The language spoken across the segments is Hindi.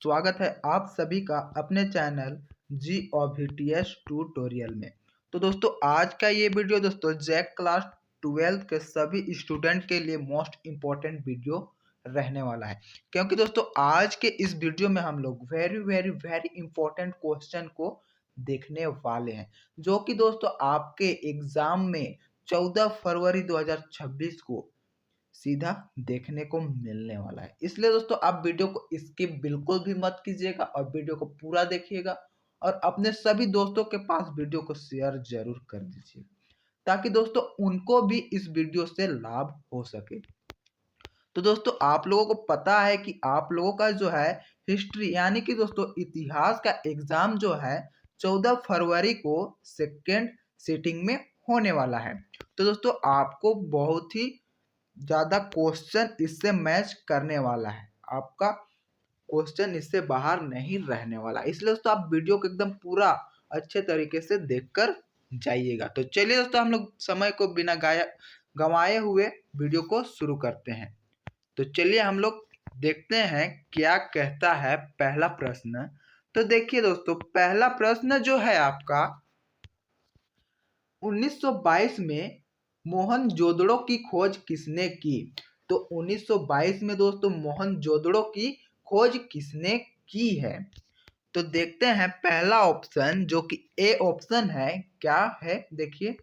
स्वागत है आप सभी का अपने चैनल GOVTS ट्यूटोरियल में। तो दोस्तों आज का ये वीडियो दोस्तों जैक क्लास 12 के सभी स्टूडेंट के लिए मोस्ट इम्पोर्टेंट वीडियो रहने वाला है, क्योंकि दोस्तों आज के इस वीडियो में हम लोग very very very important question को देखने वाले हैं, जो कि दोस्तों आपके एग्जाम में 14 फरवरी 2026 को सीधा देखने को मिलने वाला है। इसलिए दोस्तों आप वीडियो को स्किप बिल्कुल भी मत कीजिएगा और वीडियो को पूरा देखिएगा और अपने सभी दोस्तों के पास वीडियो को शेयर जरूर कर दीजिएगा, ताकि दोस्तों उनको भी इस वीडियो से लाभ हो सके। तो दोस्तों आप लोगों को पता है कि आप लोगों का जो है हिस्ट्री यानी कि दोस्तों इतिहास का एग्जाम जो है 14 फरवरी को सेकेंड सिटिंग में होने वाला है। तो दोस्तों आपको बहुत ही ज़्यादा क्वेश्चन इससे मैच करने वाला है, आपका क्वेश्चन इससे बाहर नहीं रहने वाला, इसलिए दोस्तों आप वीडियो को एकदम पूरा अच्छे तरीके से देखकर जाइएगा। तो चलिए दोस्तों हम लोग समय को बिना गंवाए हुए वीडियो को शुरू करते हैं। तो चलिए हम लोग देखते हैं क्या कहता है पहला प्रश्न। तो देखिए दोस्तों पहला प्रश्न जो है आपका 1922 में मोहनजोदड़ो की खोज किसने की। तो 1922 में दोस्तों मोहनजोदड़ो की खोज किसने की है। तो देखते हैं पहला ऑप्शन जो कि ए ऑप्शन है, क्या है देखिए,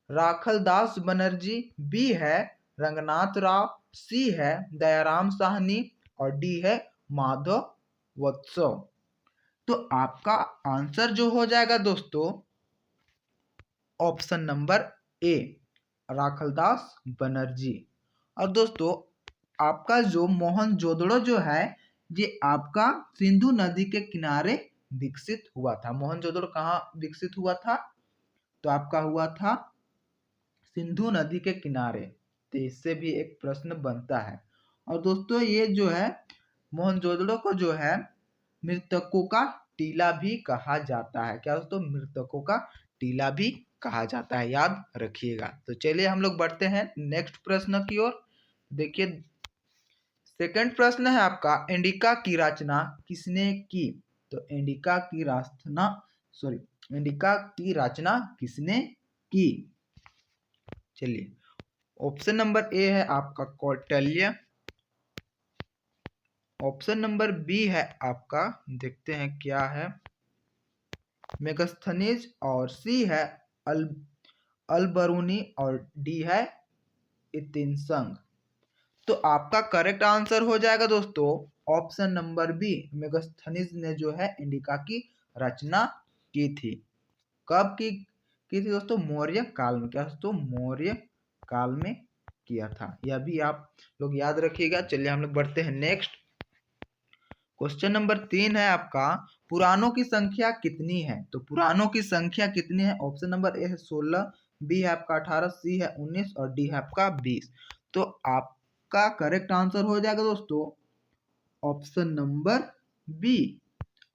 राखलदास बनर्जी, बी है रंगनाथ राव, सी है दयाराम साहनी और डी है माधव वत्सव। तो आपका आंसर जो हो जाएगा दोस्तों ऑप्शन नंबर ए राखलदास बनर्जी। और दोस्तों आपका जो मोहनजोदड़ो जो है ये आपका सिंधु नदी के किनारे विकसित हुआ था। मोहनजोदड़ो कहाँ विकसित हुआ था, तो आपका हुआ था सिंधु नदी के किनारे। तो इससे भी एक प्रश्न बनता है। और दोस्तों ये जो है मोहनजोदड़ो को जो है मृतकों का टीला भी कहा जाता है। क्या दोस्तों, मृतकों का टीला भी कहा जाता है, याद रखिएगा। तो चलिए हम लोग बढ़ते हैं नेक्स्ट प्रश्न की ओर। देखिए सेकंड प्रश्न है आपका, इंडिका की रचना किसने की। तो इंडिका की रचना किसने की। चलिए ऑप्शन नंबर ए है आपका कौटिल्य, ऑप्शन नंबर बी है आपका, देखते हैं क्या है, मेगस्थनीज और सी है अलबरूनी और डी है इतिनसंग। तो आपका करेक्ट आंसर हो जाएगा दोस्तों ऑप्शन नंबर बी, मेगस्थनीज ने जो है इंडिका की रचना की थी। कब की थी दोस्तों, मौर्य काल में। क्या दोस्तों, मौर्य काल में किया था, यह भी आप लोग याद रखिएगा। चलिए हम लोग बढ़ते हैं नेक्स्ट। क्वेश्चन नंबर 3 है आपका, पुराणों की संख्या कितनी है। तो पुराणों की संख्या कितनी है, ऑप्शन नंबर ए है 16, बी है आपका 18, सी है 19 और डी है आपका 20। तो आपका करेक्ट आंसर हो जाएगा दोस्तों ऑप्शन नंबर बी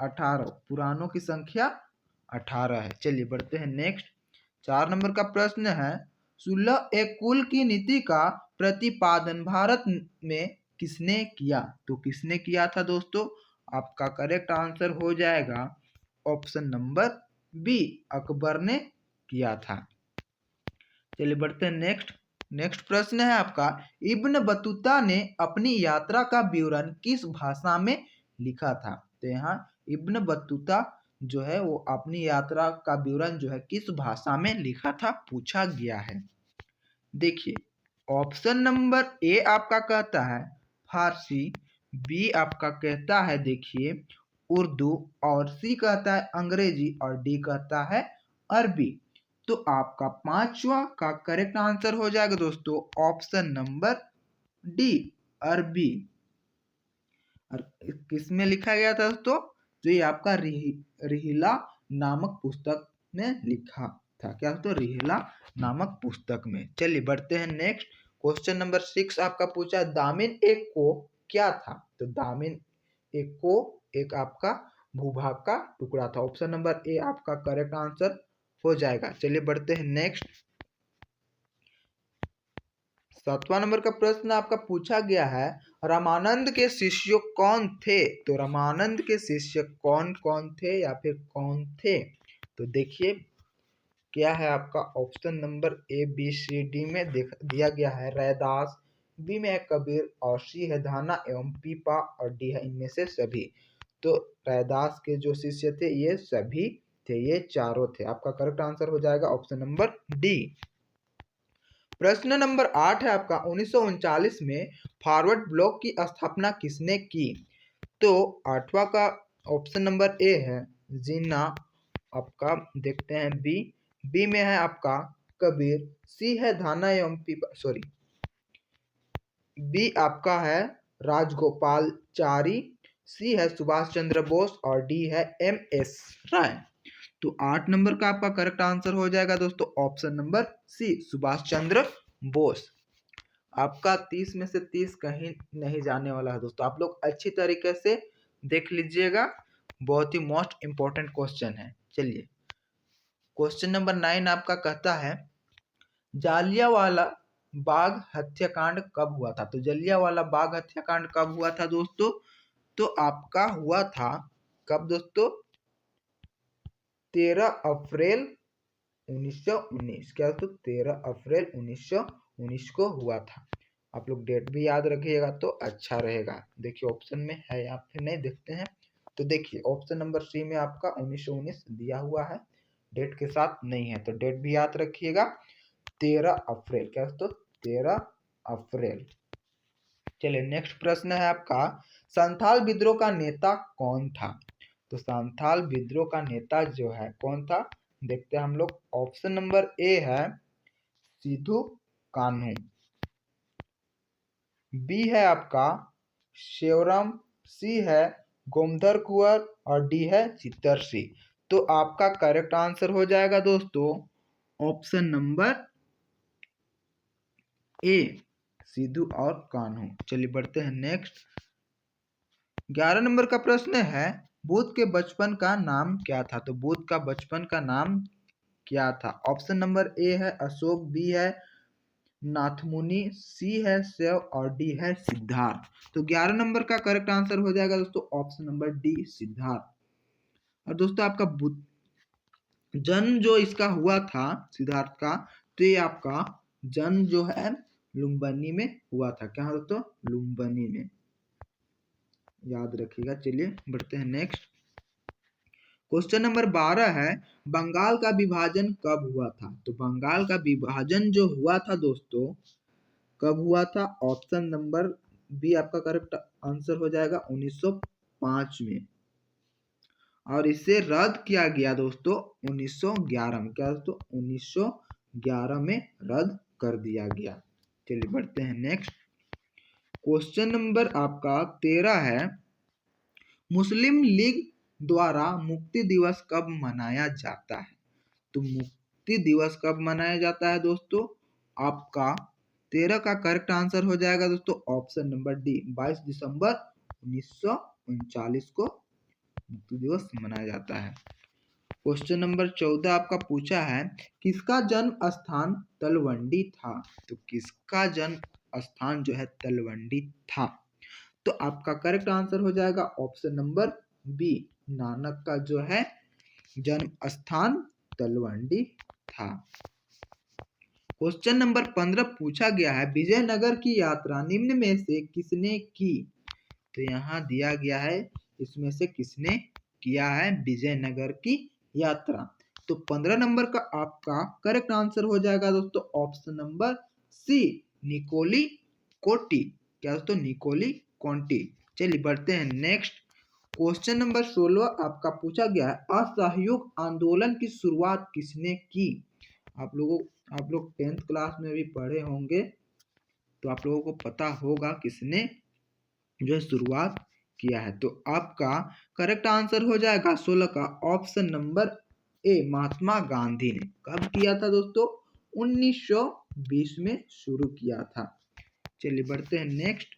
18, पुराणों की संख्या 18 है। चलिए बढ़ते हैं नेक्स्ट। 4 नंबर का प्रश्न है, सुलह एक कुल की नीति का प्रतिपादन भारत में किसने किया। तो किसने किया था दोस्तों, आपका करेक्ट आंसर हो जाएगा ऑप्शन नंबर बी, अकबर ने किया था। चलिए बढ़ते हैं नेक्स्ट प्रश्न है आपका, इब्न बतूता ने अपनी यात्रा का विवरण किस भाषा में लिखा था। तो यहाँ इब्न बतूता जो है वो अपनी यात्रा का विवरण जो है किस भाषा में लिखा था, पूछा गया है। देखिए ऑप्शन नंबर ए आपका कहता है फारसी, बी आपका कहता है देखिए उर्दू और सी कहता है अंग्रेजी और डी कहता है अरबी। तो आपका पांचवा का करेक्ट आंसर हो जाएगा दोस्तों ऑप्शन नंबर डी, अरबी। और किस में लिखा गया था दोस्तों, तो ये आपका रिहिला नामक पुस्तक में लिखा था। क्या दोस्तों, रिहिला नामक पुस्तक में। चलिए बढ़ते हैं नेक्स्ट। क्वेश्चन नंबर 6 आपका पूछा, दामिन एक को क्या था। तो दामिन एक को एक आपका भूभाग का टुकड़ा था। ऑप्शन नंबर ए आपका करेक्ट आंसर हो जाएगा। चलिए बढ़ते हैं नेक्स्ट। 7वां नंबर का प्रश्न आपका पूछा गया है, रामानंद के शिष्य कौन थे? तो रामानंद के शिष्य कौन कौन थे या फिर कौन थे? तो देखिए क्या है आपका option number A B C D में दिया गया है रैदास, बी में है कबीर और सी है धाना एवं पीपा और डी है इनमें से सभी। तो रैदास के जो शिष्य थे ये सभी थे, ये चारों थे। आपका करेक्ट आंसर हो जाएगा ऑप्शन नंबर डी। प्रश्न नंबर 8 है आपका, 1939 में फॉरवर्ड ब्लॉक की स्थापना किसने की? तो 8वां का ऑप्शन नंबर ए है जिन्ना, आपका देखते हैं बी, बी में है आपका कबीर, सी है धाना एवं पीपा, सॉरी बी आपका है राजगोपालचारी, सी है सुभाष चंद्र बोस और डी है एम एस राय। तो 8 नंबर का आपका करेक्ट आंसर हो जाएगा दोस्तों option number C Subhash Chandra Bose. आपका 30 में से 30 कहीं नहीं जाने वाला है दोस्तों, आप लोग अच्छी तरीके से देख लीजिएगा, बहुत ही मोस्ट इंपॉर्टेंट क्वेश्चन है। चलिए क्वेश्चन नंबर 9 आपका कहता है, जालियांवाला बाग हत्याकांड कब हुआ था? तो जालियांवाला बाग हत्याकांड कब हुआ था दोस्तों? तो आपका हुआ था कब दोस्तों? 13 अप्रैल 1919। क्या दोस्तों? 13 अप्रैल 1919 को हुआ था। आप लोग डेट भी याद रखिएगा तो अच्छा रहेगा। देखिए ऑप्शन में है या फिर नहीं, देखते हैं। तो देखिए ऑप्शन नंबर सी में आपका 1919 दिया हुआ है, डेट के साथ नहीं है, तो डेट भी याद रखिएगा 13 अप्रैल। क्या दोस्तों? 13 अप्रैल। चलिए नेक्स्ट प्रश्न है आपका, संथाल विद्रोह का नेता कौन था? तो संथाल विद्रोह का नेता जो है कौन था, देखते हैं हम लोग। ऑप्शन नंबर ए है सिद्धू कान्हू, बी है आपका शिवराम, सी है गोमधर कुंवर और डी है चित्तर सिंह। तो आपका करेक्ट आंसर हो जाएगा दोस्तों ऑप्शन नंबर ए सिद्धू और कान्हू। चलिए बढ़ते हैं नेक्स्ट। 11 नंबर का प्रश्न है, बुद्ध के बचपन का नाम क्या था? तो बुद्ध का बचपन का नाम क्या था? ऑप्शन नंबर ए है अशोक, बी है नाथमुनि, सी है शिव और डी है सिद्धार्थ। तो 11 नंबर का करेक्ट आंसर हो जाएगा दोस्तों ऑप्शन नंबर डी सिद्धार्थ। और दोस्तों आपका जन्म जो इसका हुआ था सिद्धार्थ का, तो ये आपका जन्म जो है लुम्बिनी में हुआ था। क्या दोस्तों? लुम्बिनी में, याद रखिएगा। चलिए बढ़ते हैं नेक्स्ट। क्वेश्चन नंबर 12 है, बंगाल का विभाजन कब हुआ था? तो बंगाल का विभाजन जो हुआ था दोस्तों कब हुआ था? ऑप्शन नंबर बी आपका करेक्ट आंसर हो जाएगा 1905 में, और इसे रद्द किया गया दोस्तों 1911 में। क्या दोस्तों? 1911 में रद्द कर दिया गया। चलिए बढ़ते हैं नेक्स्ट। क्वेश्चन नंबर आपका 13 है, मुस्लिम लीग द्वारा मुक्ति दिवस कब मनाया जाता है? तो मुक्ति दिवस कब मनाया जाता है दोस्तों? आपका 13 का करेक्ट आंसर हो जाएगा दोस्तों ऑप्शन नंबर डी 22 दिसंबर 1939 को मुक्ति दिवस मनाया जाता है। क्वेश्चन नंबर 14 आपका पूछा है, किसका जन्म स्थान तलवंडी था? तो किसका जन्म स्थान जो है तलवंडी था? तो आपका करेक्ट आंसर हो जाएगा ऑप्शन नंबर बी, नानक का जो है जन्म स्थान तलवंडी था। क्वेश्चन नंबर 15 पूछा गया है, विजयनगर की यात्रा निम्न में से किसने की? तो यहाँ दिया गया है इसमें से किसने किया है विजयनगर की यात्रा? तो 15 नंबर का आपका करेक्ट आंसर हो जाएगा दोस्तों ऑप्शन नंबर सी, निकोली कोटी। क्या दोस्तों? निकोली कोटी। चलिए बढ़ते हैं नेक्स्ट। क्वेश्चन नंबर 16 आपका पूछा गया है, असहयोग आंदोलन की शुरुआत किसने की? आप लोग 10th क्लास में भी पढ़े होंगे, तो आप लोगों को पता होगा किसने जो शुरुआत किया है। तो आपका करेक्ट आंसर हो जाएगा 16 का ऑप्शन नंबर ए, महात्मा गांधी ने। कब किया था दोस्तों? 1920 में शुरू किया था। चलिए बढ़ते हैं नेक्स्ट।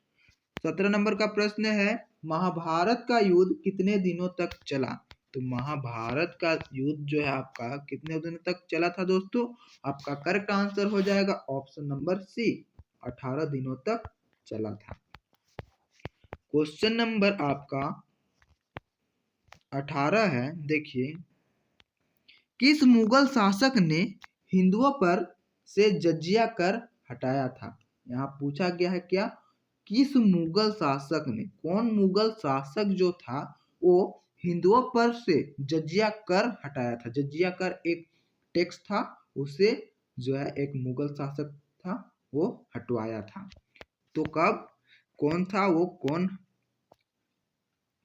17 नंबर का प्रश्न है, महाभारत का युद्ध कितने दिनों तक चला? तो महाभारत का युद्ध जो है आपका कितने दिनों तक चला था दोस्तों? आपका करेक्ट आंसर हो जाएगा ऑप्शन नंबर सी, 18 दिनों तक चला था। क्वेश्चन नंबर आपका 18 है, देखिए, किस मुगल शासक ने हिंदुओं पर से जजिया कर हटाया था? यहाँ पूछा गया है क्या, किस मुगल शासक ने, कौन मुगल शासक जो था वो हिंदुओं पर से जजिया कर हटाया था? जजिया कर एक टैक्स था, उसे जो है एक मुगल शासक था वो हटवाया था। तो कब, कौन था वो,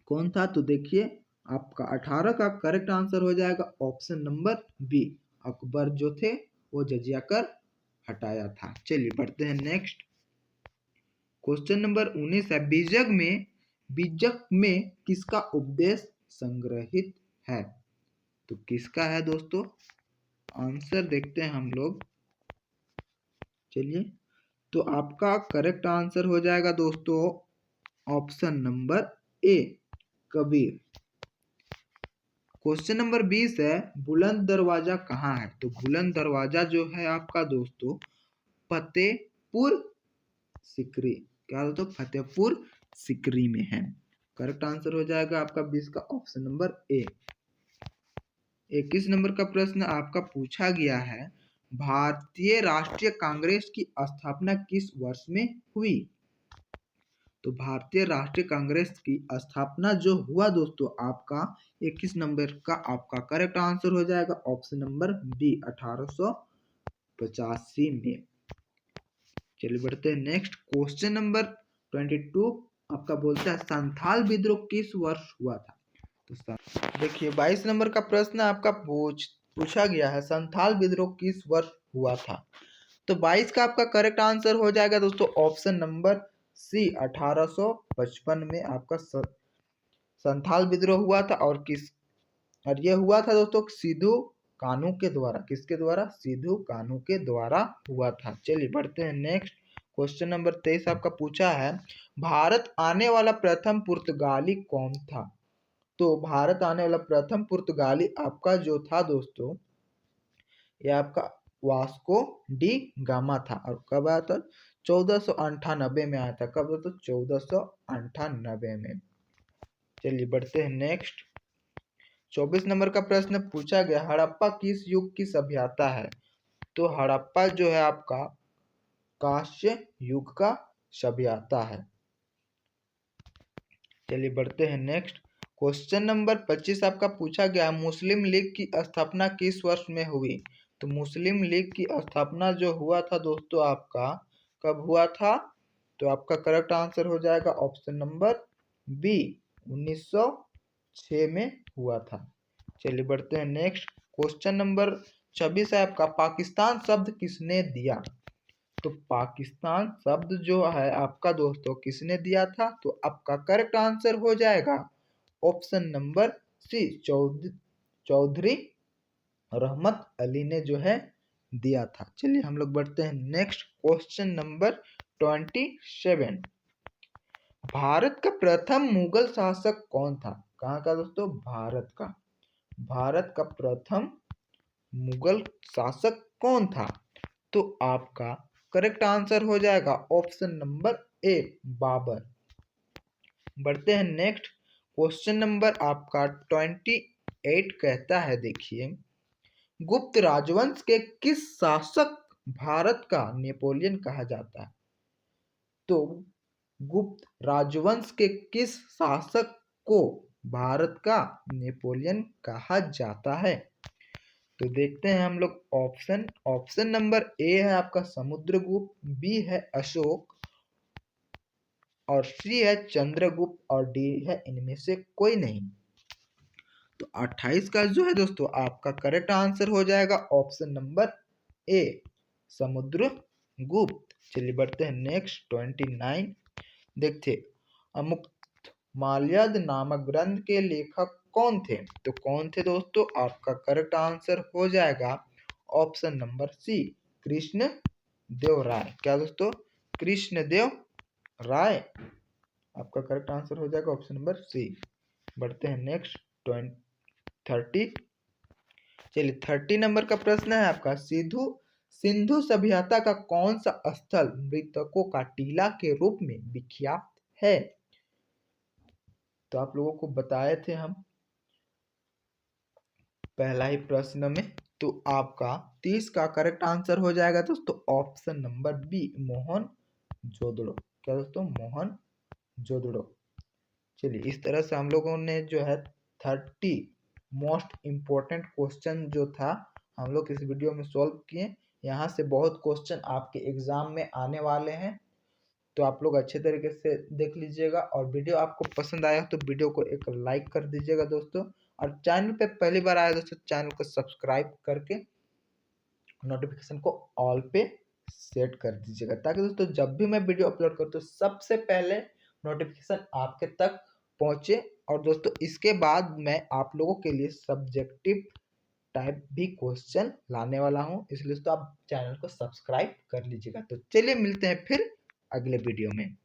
कौन था? तो देखिए आपका 18 का करेक्ट आंसर हो जाएगा ऑप्शन नंबर बी, अकबर जो थे वो जजिया कर हटाया था। चलिए बढ़ते हैं नेक्स्ट। क्वेश्चन नंबर 19 है, बीजक में किसका उपदेश संग्रहित है? तो किसका है दोस्तों, आंसर देखते हैं हम लोग। चलिए, तो आपका करेक्ट आंसर हो जाएगा दोस्तों ऑप्शन नंबर ए, कबीर। क्वेश्चन नंबर 20 है, बुलंद दरवाजा कहाँ है? तो बुलंद दरवाजा जो है आपका दोस्तों फतेहपुर सिकरी, क्या दोस्तों, फतेहपुर सिकरी में है। करेक्ट आंसर हो जाएगा आपका 20 का ऑप्शन नंबर ए। 21 नंबर का प्रश्न आपका पूछा गया है, भारतीय राष्ट्रीय कांग्रेस की स्थापना किस वर्ष में हुई? तो भारतीय राष्ट्रीय कांग्रेस की स्थापना जो हुआ दोस्तों आपका 21 नंबर का आपका करेक्ट आंसर हो जाएगा ऑप्शन नंबर बी, 1885 में। चलिए बढ़ते हैं नेक्स्ट। क्वेश्चन नंबर 22 आपका बोलता है, संथाल विद्रोह किस वर्ष हुआ था? तो देखिए 22 नंबर का प्रश्न आपका पूछा गया है, संथाल विद्रोह किस वर्ष हुआ था? तो 22 का आपका करेक्ट आंसर हो जाएगा दोस्तों ऑप्शन नंबर सी, 1855 में आपका संथाल विद्रोह हुआ था। और ये हुआ था दोस्तों सिद्धू कान्हू के द्वारा। किसके द्वारा? सिद्धू कान्हू के द्वारा हुआ था। चलिए बढ़ते हैं नेक्स्ट। क्वेश्चन नंबर 23 आपका पूछा है, भारत आने वाला प्रथम पुर्तगाली कौन था? तो भारत आने वाला प्रथम पुर्तगाली आपका जो था दोस्तों, ये आपका वास्को डी गामा था। और कब आया था? 1498 में आया था। कब? तो 1498 में। चलिए बढ़ते हैं नेक्स्ट। 24 नंबर का प्रश्न पूछा गया, हड़प्पा किस युग की सभ्यता है? तो हड़प्पा जो है आपका कांस्य युग का सभ्यता है। चलिए बढ़ते हैं नेक्स्ट। क्वेश्चन नंबर 25 आपका पूछा गया, मुस्लिम लीग की स्थापना किस वर्ष में हुई? तो मुस्लिम लीग की स्थापना जो हुआ था दोस्तों आपका कब हुआ था? तो आपका करेक्ट आंसर हो जाएगा ऑप्शन नंबर बी, 1906 में हुआ था। चलिए बढ़ते हैं नेक्स्ट। क्वेश्चन नंबर 26 है आपका, पाकिस्तान शब्द किसने दिया? तो पाकिस्तान शब्द जो है आपका दोस्तों किसने दिया था? तो आपका करेक्ट आंसर हो जाएगा ऑप्शन नंबर सी, चौधरी रहमत अली ने जो है दिया था। चलिए हम लोग बढ़ते हैं नेक्स्ट। क्वेश्चन नंबर 27, भारत का प्रथम मुगल शासक कौन था? कहाँ का दोस्तों? भारत का। भारत का प्रथम मुगल शासक कौन था? तो आपका करेक्ट आंसर हो जाएगा ऑप्शन नंबर ए, बाबर। बढ़ते हैं नेक्स्ट। क्वेश्चन नंबर आपका 28 कहता है, देखिए, गुप्त राजवंश के किस शासक भारत का नेपोलियन कहा जाता है? तो गुप्त राजवंश के किस शासक को भारत का नेपोलियन कहा जाता है? तो देखते हैं हम लोग ऑप्शन नंबर ए है आपका समुद्रगुप्त, बी है अशोक, और सी है चंद्रगुप्त, और डी है इनमें से कोई नहीं। तो 28 का जो है दोस्तों आपका करेक्ट आंसर हो जाएगा ऑप्शन नंबर ए, समुद्रगुप्त। चलिए बढ़ते हैं नेक्स्ट। 29 देखते, अमुक्त माल्यद नामक ग्रंथ के लेखक कौन थे? तो कौन थे दोस्तों? आपका करेक्ट आंसर हो जाएगा ऑप्शन नंबर सी, कृष्ण देव राय। क्या दोस्तों? कृष्ण देव राय। आपका करेक्ट आंसर हो जाएगा ऑप्शन नंबर सी। बढ़ते हैं नेक्स्ट। 30। चलिए 30 नंबर का प्रश्न है आपका, सिद्धू सिंधु सभ्यता का कौन सा स्थल मृतकों का टीला के रूप में विख्यात है? तो आप लोगों को बताए थे हम पहला ही प्रश्न में। तो आपका 30 का करेक्ट आंसर हो जाएगा दोस्तों ऑप्शन नंबर बी, मोहन जोदड़ो। क्या दोस्तों? मोहन जोदड़ो। चलिए, इस तरह से हम लोगों ने जो है 30 मोस्ट इम्पोर्टेंट क्वेश्चन जो था हम लोग इस वीडियो में सॉल्व किए। यहाँ से बहुत क्वेश्चन आपके एग्जाम में आने वाले हैं, तो आप लोग अच्छे तरीके से देख लीजिएगा। और वीडियो आपको पसंद आया तो वीडियो को एक लाइक कर दीजिएगा दोस्तों। और चैनल पे पहली बार आया दोस्तों, चैनल को सब्सक्राइब करके नोटिफिकेशन को ऑल पे सेट कर दीजिएगा, ताकि दोस्तों जब भी मैं वीडियो अपलोड करूँ तो सबसे पहले नोटिफिकेशन आपके तक पहुंचे। और दोस्तों इसके बाद मैं आप लोगों के लिए सब्जेक्टिव टाइप भी क्वेश्चन लाने वाला हूं, इसलिए दोस्तों आप चैनल को सब्सक्राइब कर लीजिएगा। तो चलिए मिलते हैं फिर अगले वीडियो में।